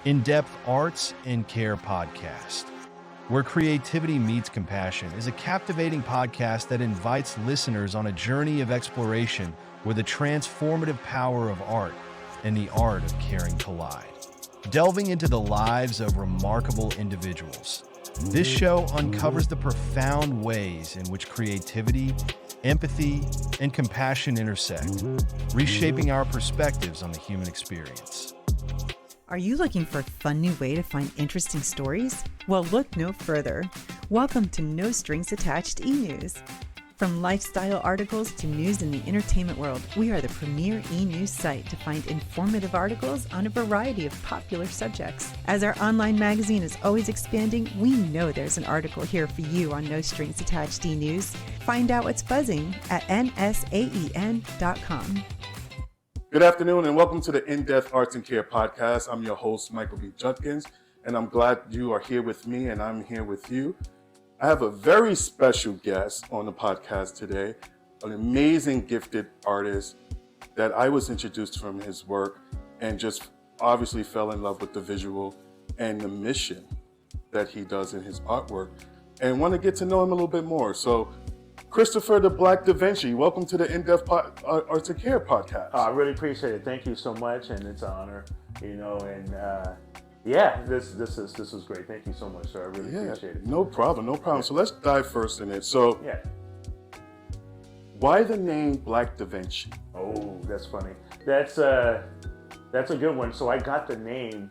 Indepth Arts and Care podcast, where creativity meets compassion, is a captivating podcast that invites listeners on a journey of exploration where the transformative power of art and the art of caring collide. Delving into the lives of remarkable individuals, this show uncovers the profound ways in which creativity, empathy, and compassion intersect, reshaping our perspectives on the human experience. Are you looking for a fun new way to find interesting stories? Well, look no further. Welcome to No Strings Attached e-News. From lifestyle articles to news in the entertainment world, we are the premier e-news site to find informative articles on a variety of popular subjects. As our online magazine is always expanding, we know there's an article here for you on No Strings Attached e-News. Find out what's buzzing at nsaen.com. Good afternoon and welcome to the Indepth Arts and Care podcast. I'm your host, Michael B. Judkins, and I'm glad you are here with me and I'm here with you. I have a very special guest on the podcast today, an amazing gifted artist that I was introduced from his work and just obviously fell in love with the visual and the mission that he does in his artwork and want to get to know him a little bit more. So Christopher the Black Davinci, welcome to the Indepth Arts and Care podcast. I really appreciate it. Thank you so much, and it's an honor, and this was great. Thank you so much, sir. I really appreciate it. No problem. Yeah. So let's dive first in it. So, why the name Black Davinci? Oh, that's funny. That's a good one. So I got the name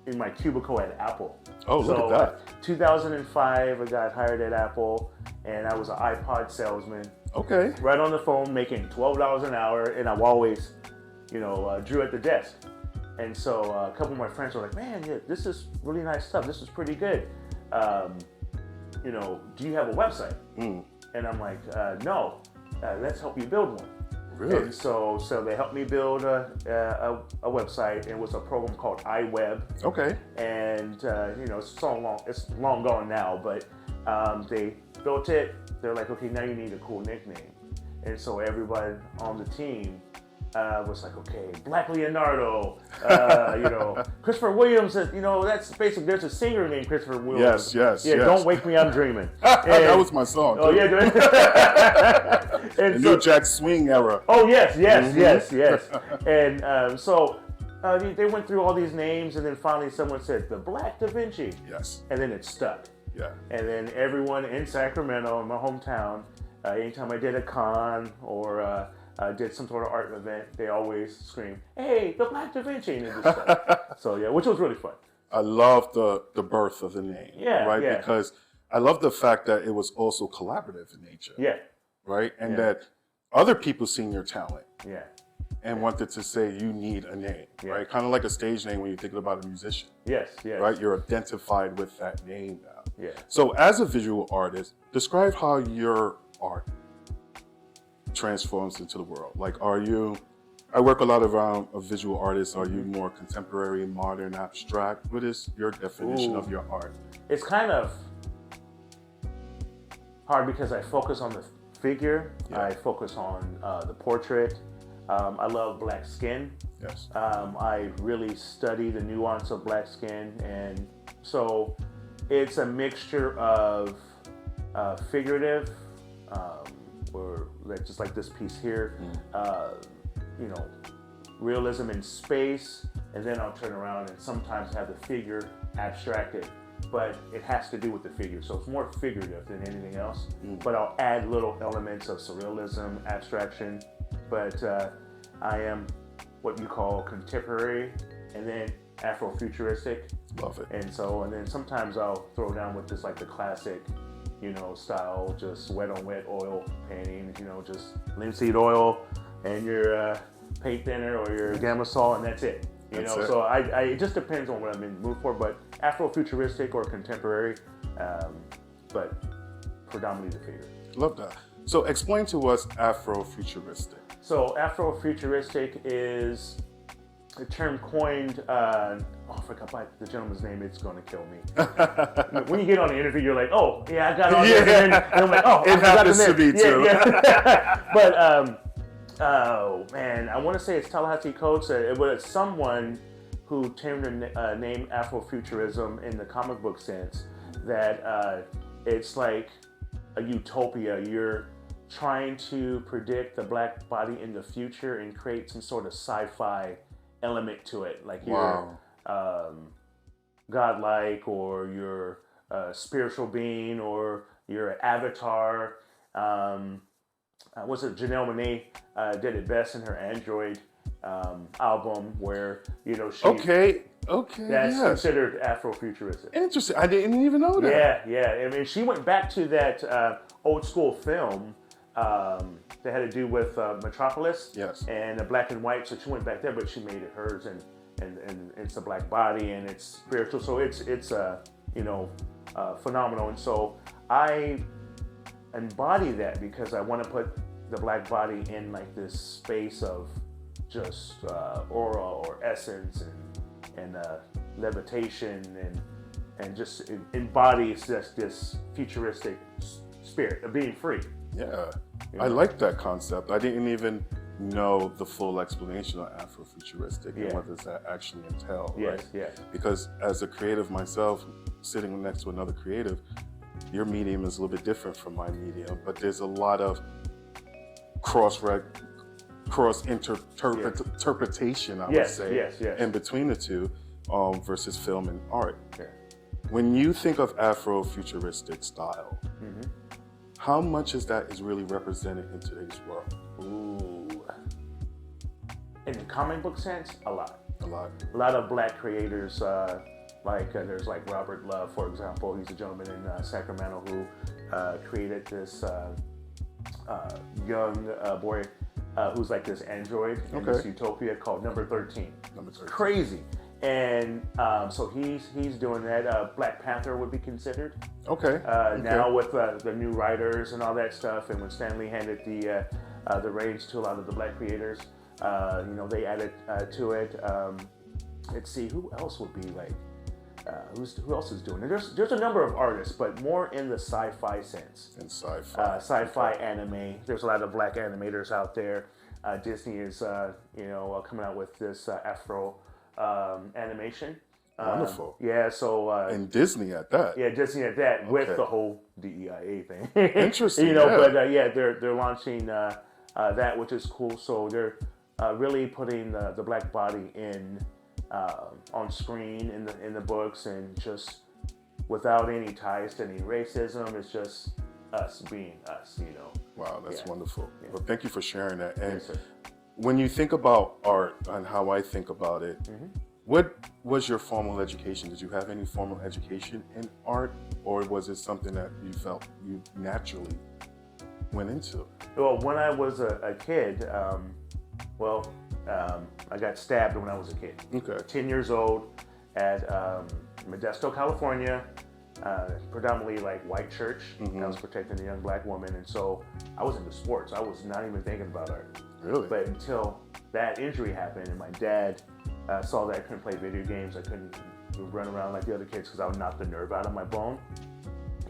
in my cubicle at Apple. Oh, look at that. 2005, I got hired at Apple, and I was an iPod salesman. Okay. Right on the phone, making $12 an hour, and I've always, drew at the desk. And so a couple of my friends were like, "Man, this is really nice stuff. This is pretty good. Do you have a website?" And I'm like, "No. Let's help you build one." Really? And so they helped me build a website. It was a program called iWeb. Okay. And it's long gone now, but they built it. They're like, "Okay, now you need a cool nickname." And so everybody on the team was like, "Okay, Black Leonardo, Christopher Williams." That's basically, there's a singer named Christopher Williams. Yes. Don't wake me, I'm dreaming. That was my song. Oh, yeah. The New Jack Swing era. Oh, yes. And they went through all these names, and then finally someone said, "The Black Davinci." Yes. And then it stuck. Yeah. And then everyone in Sacramento, in my hometown, anytime I did a con or did some sort of art event, they always scream, "Hey, the Black Davinci!" And it just stuck. So which was really fun. I love the birth of the name. Because I love the fact that it was also collaborative in nature. Yeah. Right? And that other people seen your talent. Yeah. And wanted to say you need a name, right? Kind of like a stage name when you're thinking about a musician. Yes. Right? You're identified with that name now. Yeah. So as a visual artist, describe how your art transforms into the world. Like, I work a lot around a visual artist. Are you more contemporary, modern, abstract? What is your definition of your art? It's kind of hard because I focus on the figure. Yeah. I focus on the portrait. I love black skin. Yes. I really study the nuance of black skin, and so it's a mixture of figurative, or just like this piece here, realism in space, and then I'll turn around and sometimes have the figure abstracted, but it has to do with the figure, so it's more figurative than anything else. But I'll add little elements of surrealism, abstraction, but I am what you call contemporary, and then Afrofuturistic. Love it. And then sometimes I'll throw down with just like the classic, style, just wet on wet oil painting, just linseed oil and your paint thinner or your Gamasol, and that's it. So it just depends on what I'm in the mood for, but Afrofuturistic or contemporary, but predominantly the figure. Love that. So explain to us Afrofuturistic. So Afrofuturistic is a term coined, I forgot the gentleman's name, it's going to kill me. When you get on the interview, you're like, "Oh, yeah, I got on this," and I'm like, "Oh, it happens to me too." But, oh man, I want to say it's Tallahassee Coach. It was someone who termed the name Afrofuturism in the comic book sense, that it's like a utopia. You're trying to predict the black body in the future and create some sort of sci-fi element to it, like you're godlike, or you're a spiritual being, or you're an avatar. Was it Janelle Monáe did it best in her Android album, where she Okay, that's yes. considered Afrofuturism. Interesting. I didn't even know that. Yeah. I mean, she went back to that old school film that had to do with Metropolis, Yes. and black and white. So she went back there, but she made it hers, and it's a black body, and it's spiritual. So it's phenomenal. And so I embody that because I want to put the black body in like this space of just aura or essence and levitation, and just embodies this futuristic spirit of being free. Yeah, I like that concept. I didn't even know the full explanation of Afrofuturistic and what does that actually entail, right? Yes. Because as a creative myself, sitting next to another creative, your medium is a little bit different from my medium, but there's a lot of cross interpretation, I would say, in between the two, versus film and art. Yeah. When you think of Afrofuturistic style, how much is that is really represented in today's world? Ooh. In the comic book sense, a lot. A lot. A lot of black creators, there's like Robert Love, for example. He's a gentleman in Sacramento who created this young boy who's like this android in this utopia called Number 13. It's crazy. And so he's doing that. Black Panther would be considered. Now with the new writers and all that stuff, and when Stan Lee handed the reins to a lot of the black creators, they added to it. Let's see, who else would be like? Who else is doing it? There's a number of artists, but more in the sci-fi sense. In sci-fi. Sci-fi anime. There's a lot of black animators out there. Disney is coming out with this Afro animation. Wonderful. So and Disney at that. Yeah, Disney at that with the whole DEIA thing. Interesting. But they're launching that, which is cool. So they're really putting the black body in on screen in the books, and just without any ties to any racism. It's just us being us. Wow, that's wonderful. Yeah. Well, thank you for sharing that. And Yes, sir. when you think about art and how I think about it, what was your formal education? Did you have any formal education in art, or was it something that you felt you naturally went into? Well, when I was a kid, I got stabbed when I was a kid. 10 years old at Modesto, California, predominantly like white church. I was protecting a young black woman, and so I was into sports. I was not even thinking about art. Really? But until that injury happened, and my dad saw that I couldn't play video games, I couldn't run around like the other kids because I would knock the nerve out of my bone.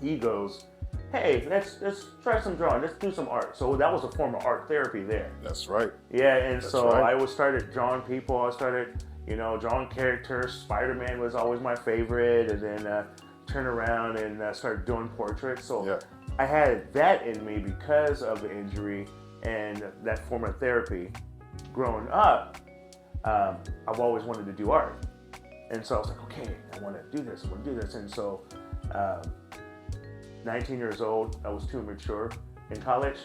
He goes, "Hey, let's try some drawing. Let's do some art." So that was a form of art therapy there. That's right. Yeah, and That's so right. I started drawing people. I started, drawing characters. Spider-Man was always my favorite, and then turned around and started doing portraits. So I had that in me because of the injury and that form of therapy. Growing up, I've always wanted to do art, and so I was like, okay, I want to do this. And so 19 years old, I was too immature in college,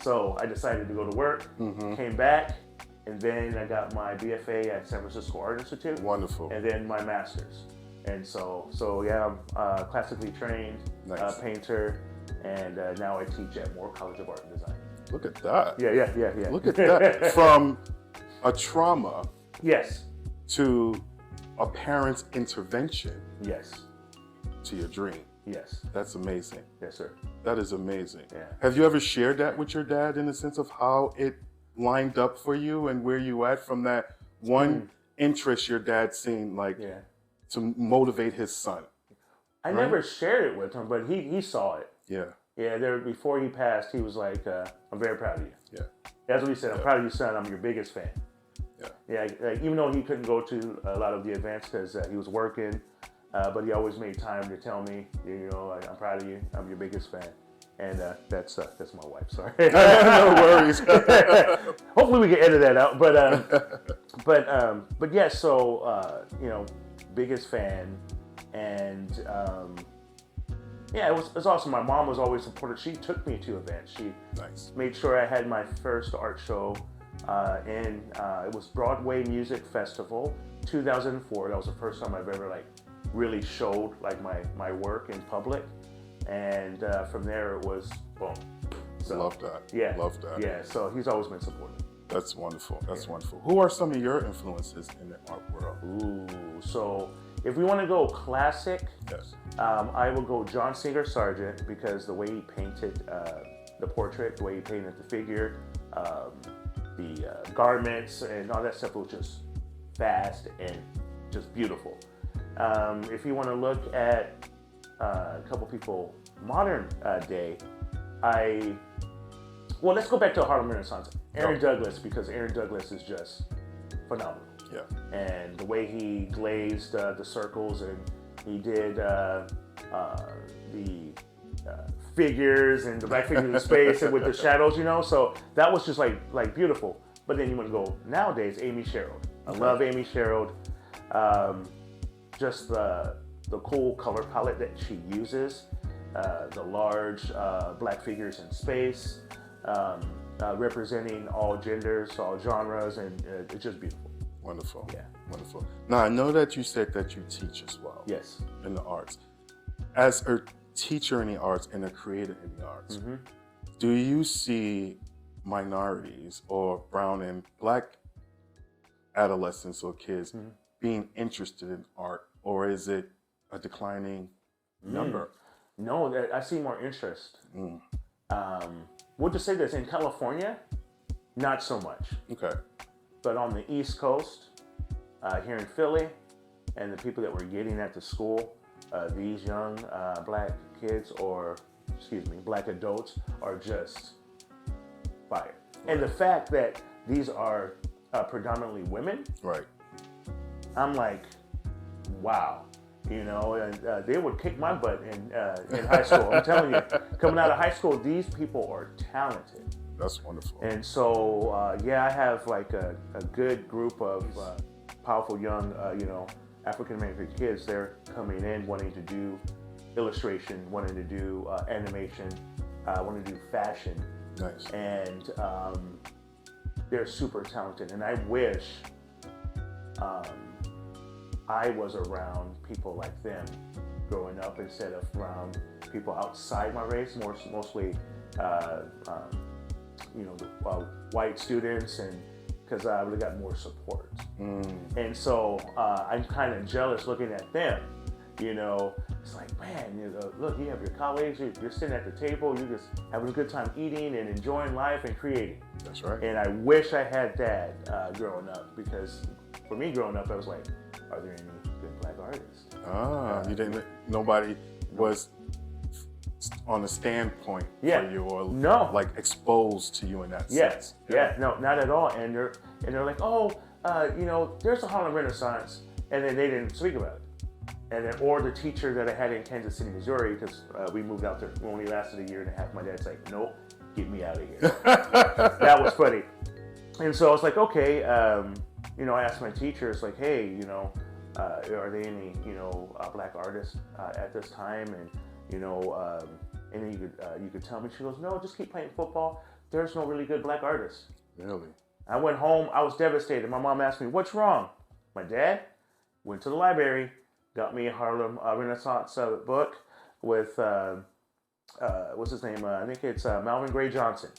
so I decided to go to work, came back, and then I got my BFA at San Francisco Art Institute. Wonderful. And then my master's. And so I'm classically trained painter, and now I teach at Moore College of Art and Design. Look at that. Yeah. Look at that. From a trauma Yes. to a parent's intervention Yes. to your dream. Yes. That's amazing. Yes, sir. That is amazing. Yeah. Have you ever shared that with your dad in the sense of how it lined up for you and where you at from that one interest your dad seen to motivate his son? I never shared it with him, but he saw it. Yeah. Yeah, before he passed, he was like, I'm very proud of you. Yeah. That's what he said. I'm proud of you, son. I'm your biggest fan. Yeah, like, even though he couldn't go to a lot of the events because he was working, but he always made time to tell me, like, I'm proud of you. I'm your biggest fan. And that's my wife. Sorry. No worries. Hopefully we can edit that out. But yeah. So biggest fan, and yeah, it was awesome. My mom was always supportive. She took me to events. She made sure I had my first art show it was Broadway Music Festival, 2004. That was the first time I've ever really showed my work in public. And from there it was boom. So, love that. Yeah. Love that. Yeah. So he's always been supportive. That's wonderful. That's wonderful. Who are some of your influences in the art world? Ooh. So if we want to go classic, yes, I will go John Singer Sargent, because the way he painted the portrait, the way he painted the figure, the garments and all that stuff was just fast and just beautiful. If you want to look at a couple people modern day, let's go back to Harlem Renaissance. Aaron Douglas, because Aaron Douglas is just phenomenal. Yeah. And the way he glazed the circles, and he did the figures and the black figures in space and with the shadows, so that was just like beautiful. But then you want to go nowadays, Amy Sherald. I love Amy Sherald. Just the cool color palette that she uses, the large black figures in space, representing all genders, all genres, and it's just beautiful. Wonderful. Yeah. Wonderful. Now, I know that you said that you teach as well. Yes. In the arts. As a teacher in the arts and a creator in the arts, do you see minorities or brown and black adolescents or kids being interested in art, or is it a declining number? No, I see more interest. We'll just say this, in California, not so much. Okay. But on the East Coast, here in Philly, and the people that were getting at the school, these young black kids, black adults, are just fire. Right. And the fact that these are predominantly women, right? I'm like, wow. And they would kick my butt in high school. I'm telling you, coming out of high school, these people are talented. That's wonderful. And so, I have a good group of powerful young, African American kids. They're coming in wanting to do illustration, wanting to do animation, wanting to do fashion. Nice. And they're super talented. And I wish I was around people like them growing up, instead of around people outside my race, mostly white students, and because I really got more support. And so I'm kind of jealous looking at them. It's like, man, look, you have your colleagues, you're sitting at the table, you're just having a good time eating and enjoying life and creating. That's right. And I wish I had that growing up, because for me growing up, I was like, are there any good black artists? You didn't, nobody was on a standpoint for you, or exposed to you in that sense. Yeah, no, not at all. And they're like, there's a Harlem Renaissance, and then they didn't speak about it. And then, or the teacher that I had in Kansas City, Missouri, because we moved out there, we only lasted a year and a half. My dad's like, nope, get me out of here. That was funny. And so I was like, okay, I asked my teacher, it's like, hey, are there any, black artists at this time? And, and then you could tell me. She goes, no, just keep playing football. There's no really good black artists. Really? I went home, I was devastated. My mom asked me, what's wrong? My dad went to the library, got me a Harlem Renaissance book with, what's his name? I think it's Malvin Gray Johnson.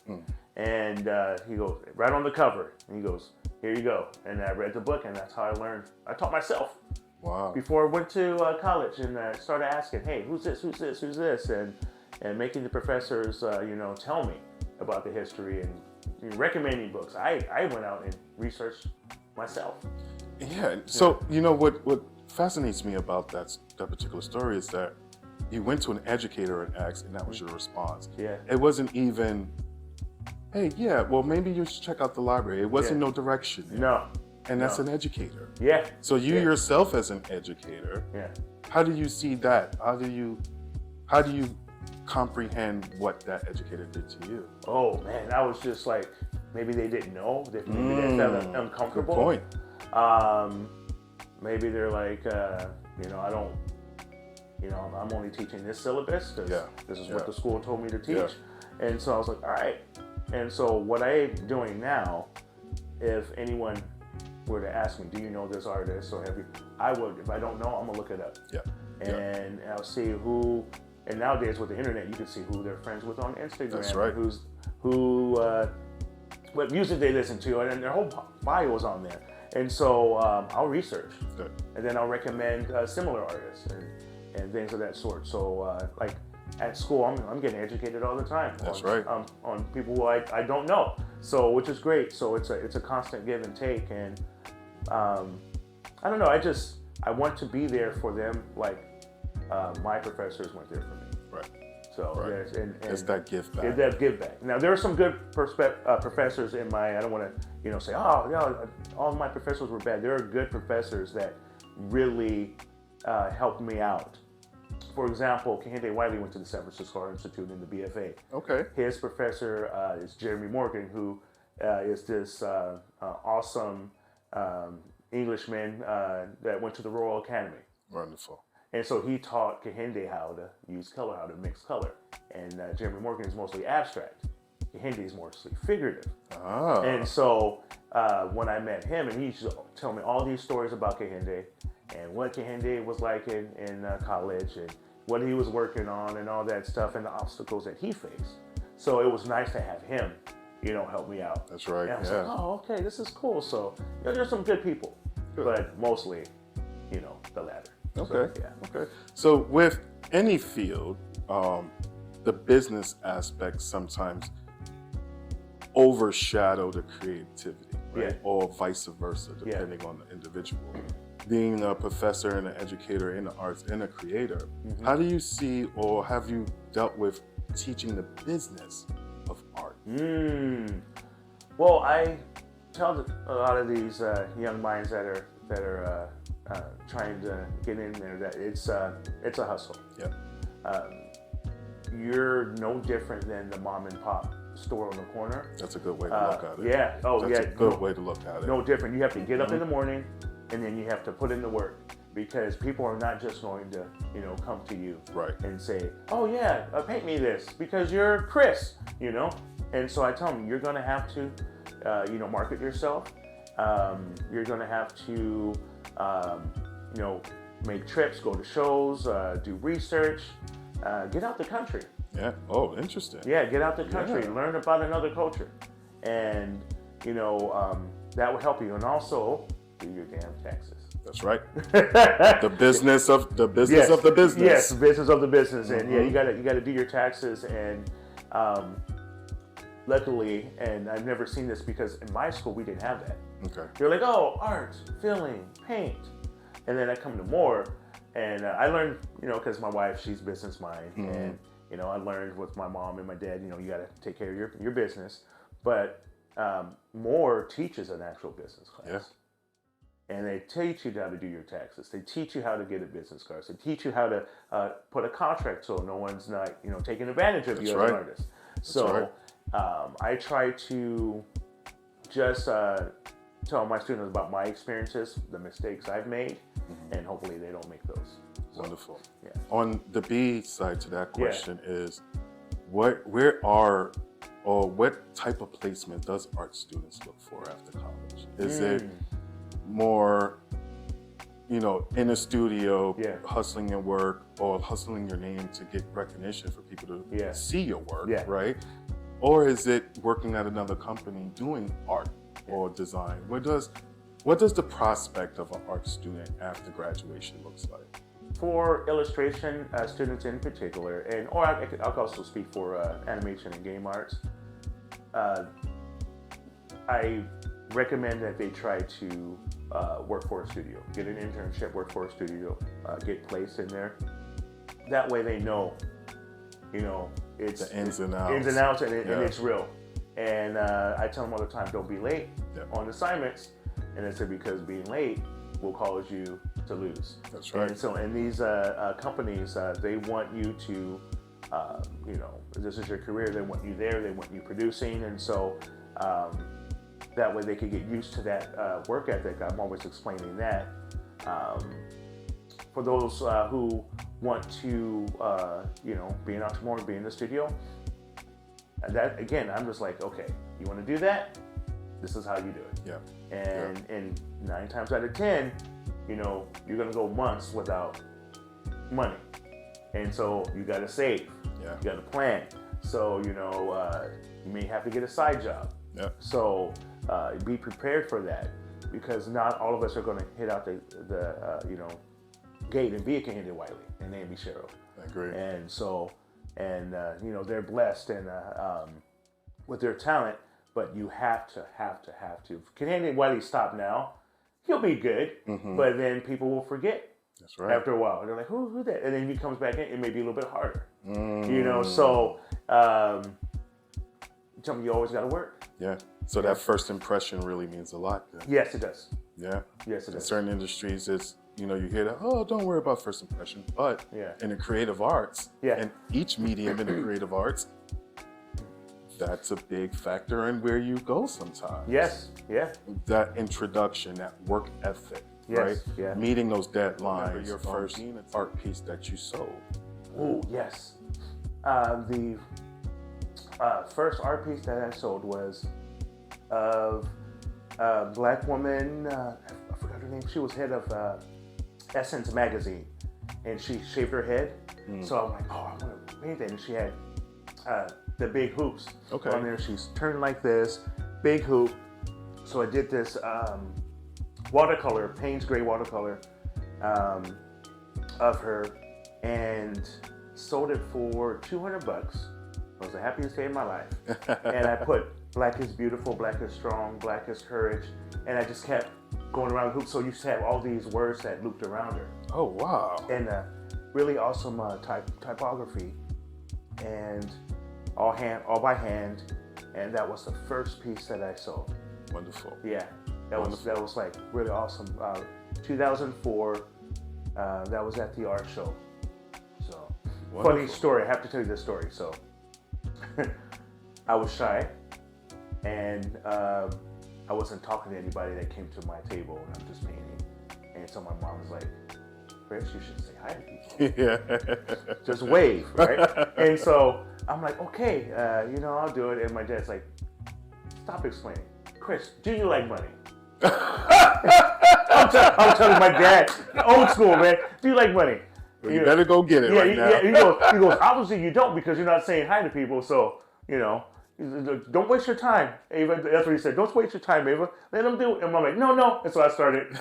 And he goes, right on the cover, and he goes, here you go. And I read the book, and that's how I learned. I taught myself. Wow. Before I went to college, and started asking, hey, who's this, and making the professors, tell me about the history and recommending books. I went out and researched myself. Yeah. So what fascinates me about that particular story is that you went to an educator and asked, and that was your response. Yeah. It wasn't even, hey, yeah, well, maybe you should check out the library. It wasn't no direction. No. And that's an educator. Yeah. So you yourself as an educator, how do you see that? How do you comprehend what that educator did to you? Oh man, I was just like, maybe they didn't know. Maybe they felt uncomfortable. Good point. Maybe they're like, I don't, I'm only teaching this syllabus because this is what the school told me to teach. Yeah. And so I was like, all right. And so what I'm doing now, if anyone were to ask me, do you know this artist or have you, I would, if I don't know, I'm gonna look it up. Yeah. And I'll see who, and nowadays with the internet, you can see who they're friends with on Instagram. That's right. What music they listen to, and their whole bio is on there. And so I'll research. Good. And then I'll recommend similar artists and things of that sort. So like at school, I'm getting educated all the time. That's on, right. On people who I don't know. So which is great. So it's a constant give and take. And I don't know. I want to be there for them like my professors weren't there for me. Right. So right. and it's that give back. It's that give back. Now there are some good professors in my. I don't want to say all my professors were bad. There are good professors that really helped me out. For example, Kehinde Wiley went to the San Francisco Art Institute in the BFA. Okay. His professor is Jeremy Morgan, who is this awesome Englishman that went to the Royal Academy. Wonderful. And so he taught Kehinde how to use color, how to mix color. And Jeremy Morgan is mostly abstract. Kehinde is mostly figurative. Ah. And so when I met him, and he used to tell me all these stories about Kehinde and what Kehinde was like in college and what he was working on and all that stuff and the obstacles that he faced. So it was nice to have him, help me out. That's right. And I was like, oh, okay, this is cool. So there's some good people, but mostly, the latter. Okay. So, yeah. Okay. So with any field, the business aspects sometimes overshadow the creativity, right? Yeah. Or vice versa, depending on the individual. Being a professor and an educator in the arts and a creator, how do you see or have you dealt with teaching the business of art? Well, I tell a lot of these young minds that are trying to get in there that it's a hustle. Yeah. You're no different than the mom and pop store on the corner. That's a good way to look at it. Yeah. Oh, That's yeah. a good way to look at it. No different. You have to get up in the morning, and then you have to put in the work because people are not just going to, come to you and say, "Oh yeah, paint me this," because you're Chris, And so I tell them you're going to have to, market yourself. You're going to have to, make trips, go to shows, do research, get out the country. Yeah. Oh, interesting. Yeah, get out the country, Yeah. learn about another culture, and that will help you. And also, do your damn taxes. That's right. The business of the business. Yes, business of the business, and you gotta do your taxes. And luckily, and I've never seen this because in my school we didn't have that. Okay. They're like, oh, art, filling, paint, and then I come to more, and I learned, because my wife, she's business mind, and I learned with my mom and my dad, you got to take care of your business, but more teaches an actual business class. Yeah. And they teach you how to do your taxes. They teach you how to get a business card. They teach you how to put a contract so no one's not, taking advantage of you as an artist. So I try to just tell my students about my experiences, the mistakes I've made, and hopefully they don't make those. So, wonderful. Yeah. On the B side to that question is, what type of placement does art students look for after college? Is it more, in a studio, hustling your work or hustling your name to get recognition for people to see your work, right? Or is it working at another company doing art or design? What does the prospect of an art student after graduation looks like? For illustration students in particular, or I'll also speak for animation and game arts, I recommend that they try to work for a studio, get an internship, work for a studio, get placed in there. That way they know, it's the ins and outs. And it's real. And I tell them all the time, don't be late on assignments. And I said, because being late will cause you to lose. That's right. And so in these companies, they want you to, you know, this is your career. They want you there. They want you producing. And so that way they can get used to that work ethic. I'm always explaining that. For those who want to, you know, be an entrepreneur, be in the studio, and that, again, I'm just like, okay, you want to do that? This is how you do it. Yeah. And 9 times out of 10, you know, you're going to go months without money. And so you got to save. Yeah. You got to plan. So, you know, you may have to get a side job. Yeah. So be prepared for that, because not all of us are going to hit out the you know, gate and be a Canadian Wiley and then be Cheryl. I agree. And so, and you know, they're blessed and with their talent, but you have to. Canadian Wiley stop now, he'll be good, but then people will forget. That's right. After a while, they're like, who that? And then he comes back in, it may be a little bit harder. You know, so tell me, you always got to work. Yeah. So that first impression really means a lot then. Yes, it does. Yeah. Yes, it In does. certain industries, it's, you know, you hear that, oh, don't worry about first impression. But in the creative arts, and each medium in the creative arts, that's a big factor in where you go sometimes. Yes, yeah. That introduction, that work ethic, right? Yeah. Meeting those deadlines. Your first art piece that you sold. Oh, yes. The first art piece that I sold was of a Black woman, I forgot her name, she was head of Essence magazine, and she shaved her head. So I'm like, oh, I want to paint that. And she had the big hoops on there. She's turned like this, big hoop. So I did this watercolor, Payne's gray watercolor of her, and sold it for $200. It was the happiest day of my life. And I put Black is beautiful, Black is strong, Black is courage. And I just kept going around the hoop. So you used to have all these words that looped around her. Oh, wow. And really awesome typography. And all by hand. And that was the first piece that I sold. Wonderful. Yeah, that was like really awesome. 2004, that was at the art show. So, funny story, I have to tell you this story. So, I was shy, and I wasn't talking to anybody that came to my table, and I'm just painting. And so my mom was like, Chris, you should say hi to people. Yeah. Just wave, right? And so I'm like, okay, you know, I'll do it. And my dad's like, stop explaining. Chris, do you like money? I'm telling my dad, old school, man, do you like money? Well, you better go get it right now. Yeah, he goes, obviously you don't, because you're not saying hi to people, so, you know, don't waste your time, Ava. That's what he said. Don't waste your time, Ava. Let them do it. And I'm like, no. And so I started.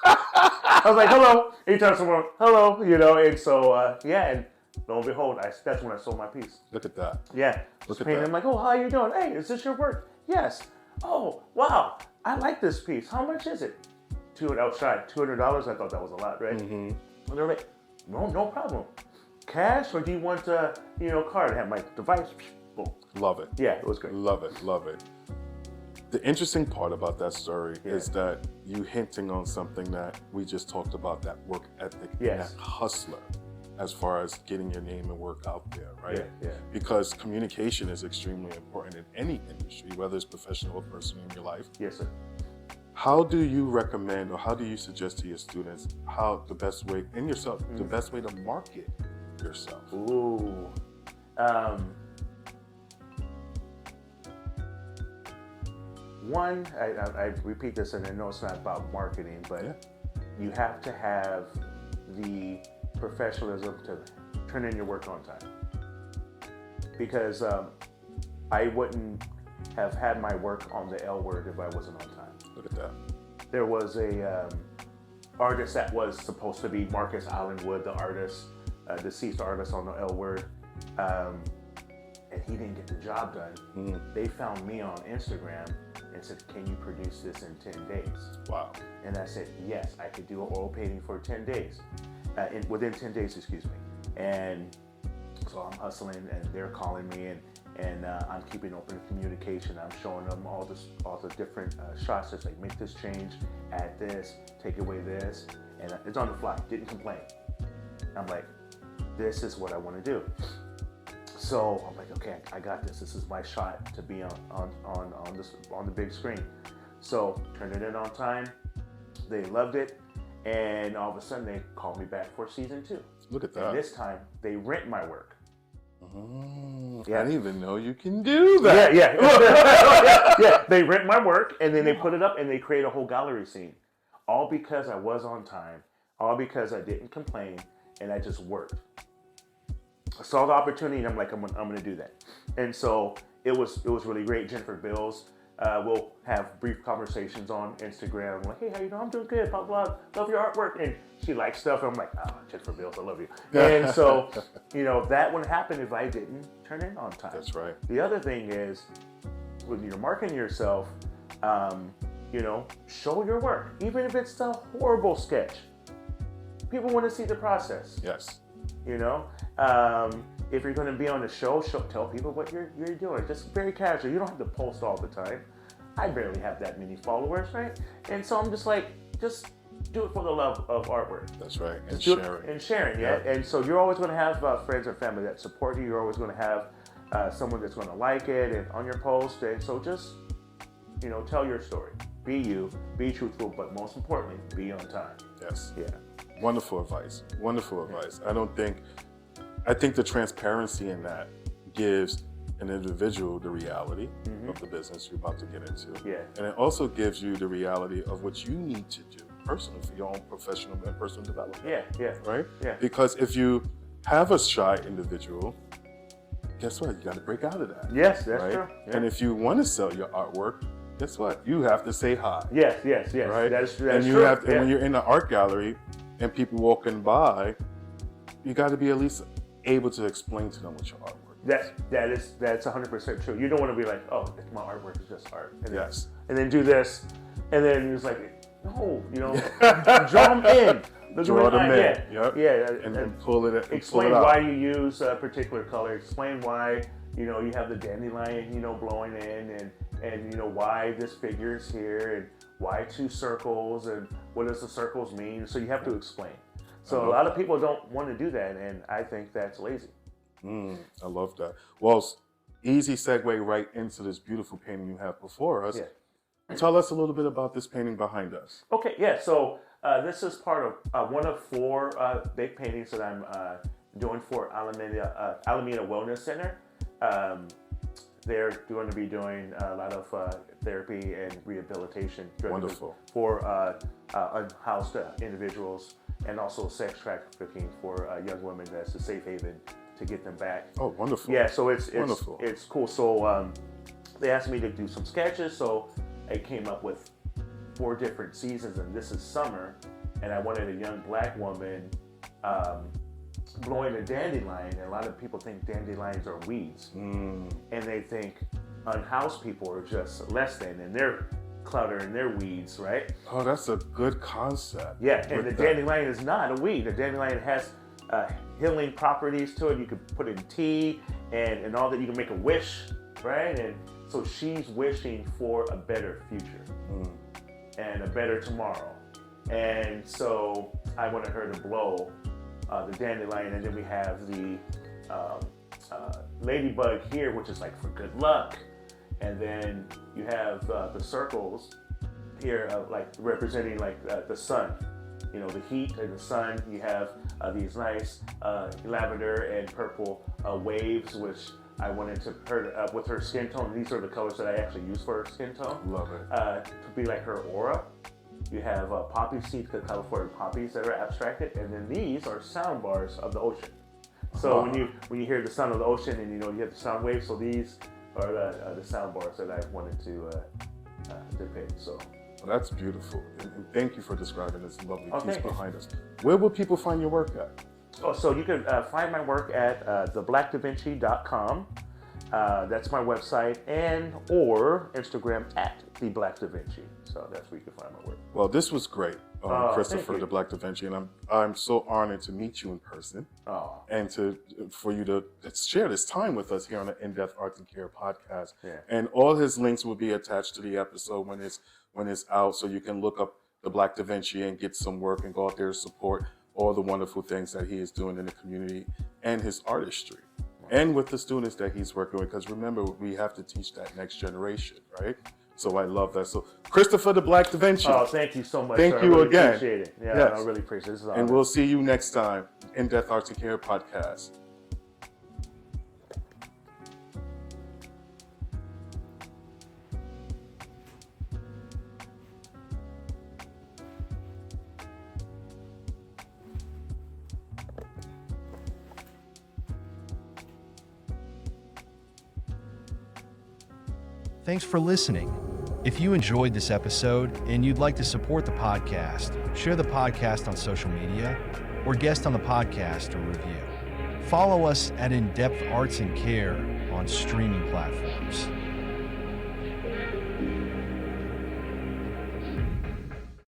I was like, hello. Anytime someone, hello, you know, and so, and lo and behold, that's when I sold my piece. Look at that. Yeah. Look at painting. that. I'm like, oh, how are you doing? Hey, is this your work? Yes. Oh, wow. I like this piece. How much is it? $200. I thought that was a lot, right? And they're like, no problem. Cash, or do you want card? I have my device. Boom. Love it. Yeah, it was great. Love it. The interesting part about that story is that you hinting on something that we just talked about, that work ethic, and that hustler, as far as getting your name and work out there, right? Yeah. Because communication is extremely important in any industry, whether it's professional or personal in your life. Yes, sir. How do you recommend, or how do you suggest to your students how the best way, and yourself, the best way to market yourself? Ooh. One, I repeat this, and I know it's not about marketing, but you have to have the professionalism to turn in your work on time. Because I wouldn't have had my work on the L word if I wasn't on time. Look at that. There was a artist that was supposed to be Marcus Allenwood, the artist, deceased artist on the L word, and he didn't get the job done. They found me on Instagram and said, can you produce this in 10 days? Wow. And I said, yes, I could do an oil painting for 10 days, within 10 days, excuse me. And so I'm hustling, and they're calling me, and and I'm keeping open communication. I'm showing them all the different shots. Just like make this change, add this, take away this, and it's on the fly. Didn't complain. I'm like, this is what I want to do. So I'm like, okay, I got this. This is my shot to be on the big screen. So turned it in on time. They loved it, and all of a sudden they called me back for season 2. Look at that. And this time they rent my work. I didn't even know you can do that. Yeah. They rent my work, and then they put it up, and they create a whole gallery scene, all because I was on time, all because I didn't complain, and I just worked. I saw the opportunity, and I'm like, I'm gonna do that. And so it was really great. Jennifer Bills, we'll have brief conversations on Instagram. I'm like, hey, how you doing? I'm doing good, blah, blah, love your artwork. And she likes stuff. And I'm like, oh, Jennifer Bills, I love you. And so, that wouldn't happen if I didn't turn in on time. That's right. The other thing is, when you're marketing yourself, show your work. Even if it's a horrible sketch. People want to see the process. Yes. If you're going to be on the show, tell people what you're doing. Just very casual. You don't have to post all the time. I barely have that many followers, right? And so I'm just like, just do it for the love of artwork. That's right. And sharing. Yeah. Yeah. And so you're always going to have friends or family that support you. You're always going to have someone that's going to like it and on your post. And so just, tell your story. Be you. Be truthful. But most importantly, be on time. Yes. Yeah. Wonderful advice. Wonderful advice. I think the transparency in that gives an individual the reality of the business you're about to get into. Yeah. And it also gives you the reality of what you need to do personally for your own professional and personal development. Yeah. Right? Yeah. Because if you have a shy individual, guess what? You got to break out of that. Yes, that's right? true. Yeah. And if you want to sell your artwork, guess what? You have to say hi. Yes. Right? That's and you true. have to, and when you're in the art gallery and people walking by, you got to be at least able to explain to them what your artwork is. That's 100% true. You don't want to be like, oh, my artwork is just art. And yes. And then do this, and then it's like, no, draw them in. Draw them in. Yeah. Yep. Yeah. And then pull it. Explain why you use a particular color. Explain why you have the dandelion blowing in, and why this figure is here, and why 2 circles, and what does the circles mean. So you have to explain. So a lot of people don't want to do that, and I think that's lazy. I love that. Well, easy segue right into this beautiful painting you have before us. Yeah. Tell us a little bit about this painting behind us. Okay, yeah. So this is part of one of 4 big paintings that I'm doing for Alameda Wellness Center. They're going to be doing a lot of therapy and rehabilitation Wonderful. For unhoused individuals, and also sex trafficking for young women. That's a safe haven to get them back. Oh, wonderful. Yeah, so it's wonderful. It's cool. So they asked me to do some sketches, so I came up with 4 different seasons, and this is summer, and I wanted a young black woman blowing a dandelion, and a lot of people think dandelions are weeds, and they think unhoused people are just less than, and they're cluttering their weeds, right? Oh, that's a good concept. Yeah, and the dandelion is not a weed. The dandelion has healing properties to it. You can put in tea and all that. You can make a wish, right? And so she's wishing for a better future and a better tomorrow. And so I wanted her to blow the dandelion, and then we have the ladybug here, which is like for good luck. And then you have the circles here, like representing like the sun, the heat and the sun. You have these nice lavender and purple waves, which I wanted to her with her skin tone. These are the colors that I actually use for her skin tone. Love it. To be like her aura. You have poppy seeds, the California poppies that are abstracted, and then these are sound bars of the ocean. So when you hear the sound of the ocean, and you have the sound waves, so these are the sound bars that I wanted to depict. So that's beautiful, and thank you for describing this lovely piece thank you. behind us. Where will people find your work at? Oh, so you can find my work at theblackdavinci.com. That's my website, and or Instagram at see Black Davinci. So that's where you can find my work. Well, this was great, Thank Christopher you. the Black Davinci, and I'm so honored to meet you in person Oh, and for you to share this time with us here on the In-Depth Arts and Care podcast. Yeah. And all his links will be attached to the episode when it's out, so you can look up the Black Davinci and get some work and go out there to support all the wonderful things that he is doing in the community and his artistry. And with the students that he's working with, because remember, we have to teach that next generation, right? So I love that. So Christopher the Black Davinci. Oh, thank you so much. Thank sir. you I really again. Appreciate it. Yeah, Yes. I really appreciate it. This is And awesome. we'll see you next time. In-Depth Arts and Care podcast. Thanks for listening. If you enjoyed this episode and you'd like to support the podcast, share the podcast on social media, or guest on the podcast or review. Follow us at In-Depth Arts and Care on streaming platforms.